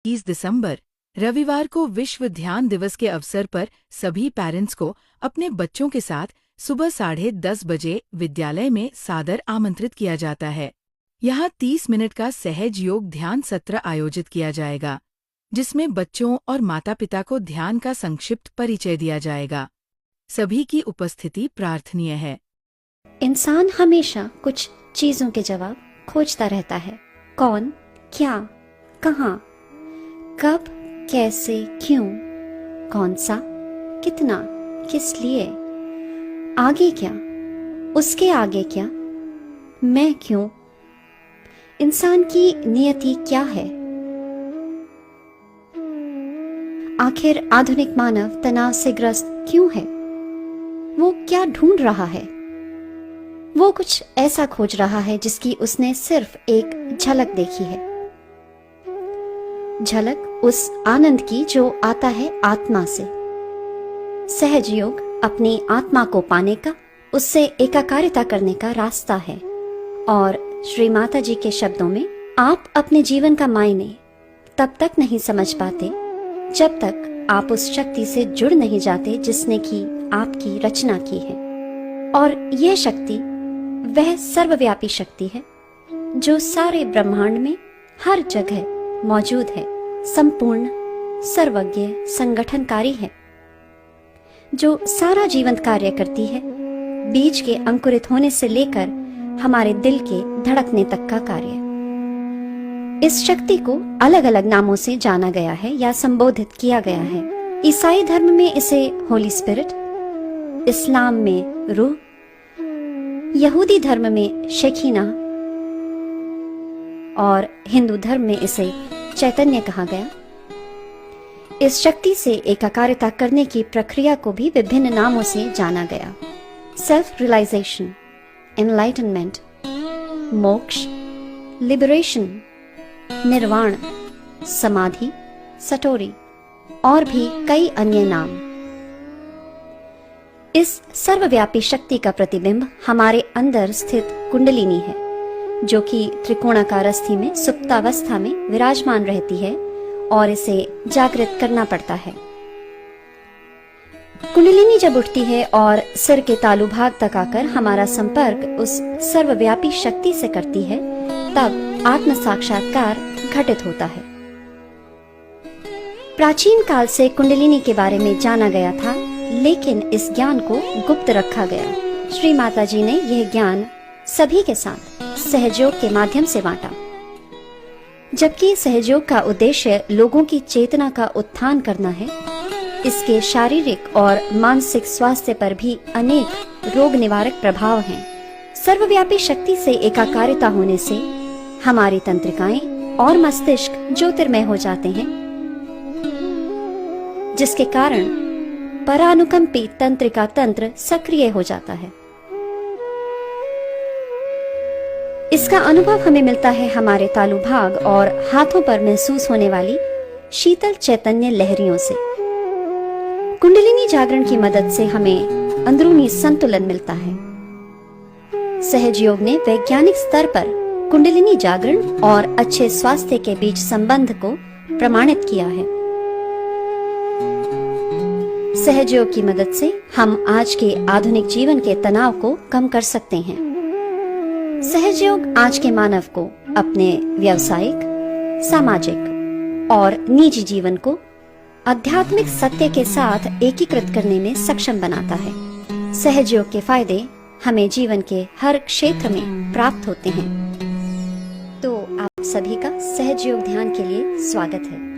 30 दिसंबर रविवार को विश्व ध्यान दिवस के अवसर पर सभी पेरेंट्स को अपने बच्चों के साथ सुबह 10:30 बजे विद्यालय में सादर आमंत्रित किया जाता है। यहाँ 30 मिनट का सहज योग ध्यान सत्र आयोजित किया जाएगा, जिसमें बच्चों और माता-पिता को ध्यान का संक्षिप्त परिचय दिया जाएगा। सभी की उपस्थिति प्रार्थनीय है। इंसान हमेशा कुछ चीजों के जवाब खोजता रहता है। कौन, क्या, कहाँ, कब, कैसे, क्यों, कौन सा, कितना, किस लिए, आगे क्या, उसके आगे क्या, मैं क्यों, इंसान की नियति क्या है। आखिर आधुनिक मानव तनाव से ग्रस्त क्यों है? वो क्या ढूंढ रहा है? वो कुछ ऐसा खोज रहा है जिसकी उसने सिर्फ एक झलक देखी है। झलक उस आनंद की जो आता है आत्मा से। सहज योग अपनी आत्मा को पाने का, उससे एकाकारिता करने का रास्ता है। और श्री माता जी के शब्दों में, आप अपने जीवन का मायने तब तक नहीं समझ पाते जब तक आप उस शक्ति से जुड़ नहीं जाते जिसने की आपकी रचना की है। और यह शक्ति वह सर्वव्यापी शक्ति है जो सारे ब्रह्मांड में हर जगह मौजूद है, संपूर्ण, सर्वज्ञ, संगठनकारी है, जो सारा जीवंत कार्य करती है, बीज के अंकुरित होने से लेकर हमारे दिल के धड़कने तक का कार्य। इस शक्ति को अलग अलग नामों से जाना गया है या संबोधित किया गया है। ईसाई धर्म में इसे होली स्पिरिट, इस्लाम में रूह, यहूदी धर्म में शेखीना और हिंदू धर्म में इसे चैतन्य कहा गया। इस शक्ति से एकाकारिता करने की प्रक्रिया को भी विभिन्न नामों से जाना गया। सेल्फ रियलाइजेशन, एनलाइटनमेंट, मोक्ष, लिबरेशन, निर्वाण, समाधि, सटोरी और भी कई अन्य नाम। इस सर्वव्यापी शक्ति का प्रतिबिंब हमारे अंदर स्थित कुंडलिनी है, जो कि त्रिकोणाकार अस्थि में सुप्तावस्था में विराजमान रहती है और इसे जागृत करना पड़ता है। कुंडलिनी जब उठती है और सिर के तालु भाग तक आकर हमारा संपर्क उस सर्वव्यापी शक्ति से करती है, तब आत्म साक्षात्कार घटित होता है। प्राचीन काल से कुंडलिनी के बारे में जाना गया था, लेकिन इस ज्ञान को गुप्त रखा गया। श्री माता जी ने यह ज्ञान सभी के साथ सहयोग के माध्यम से बांटा। जबकि सहयोग का उद्देश्य लोगों की चेतना का उत्थान करना है, इसके शारीरिक और मानसिक स्वास्थ्य पर भी अनेक रोग निवारक प्रभाव हैं। सर्वव्यापी शक्ति से एकाकारिता होने से हमारी तंत्रिकाएं और मस्तिष्क ज्योतिर्मय हो जाते हैं, जिसके कारण परानुकंपी तंत्रिका तंत्र सक्रिय हो जाता है। इसका अनुभव हमें मिलता है हमारे तालु भाग और हाथों पर महसूस होने वाली शीतल चैतन्य लहरियों से। कुंडलिनी जागरण की मदद से हमें अंदरूनी संतुलन मिलता है। सहज योग ने वैज्ञानिक स्तर पर कुंडलिनी जागरण और अच्छे स्वास्थ्य के बीच संबंध को प्रमाणित किया है। सहज योग की मदद से हम आज के आधुनिक जीवन के तनाव को कम कर सकते हैं। सहज योग आज के मानव को अपने व्यावसायिक, सामाजिक और निजी जीवन को आध्यात्मिक सत्य के साथ एकीकृत करने में सक्षम बनाता है। सहज योग के फायदे हमें जीवन के हर क्षेत्र में प्राप्त होते हैं। तो आप सभी का सहज योग ध्यान के लिए स्वागत है।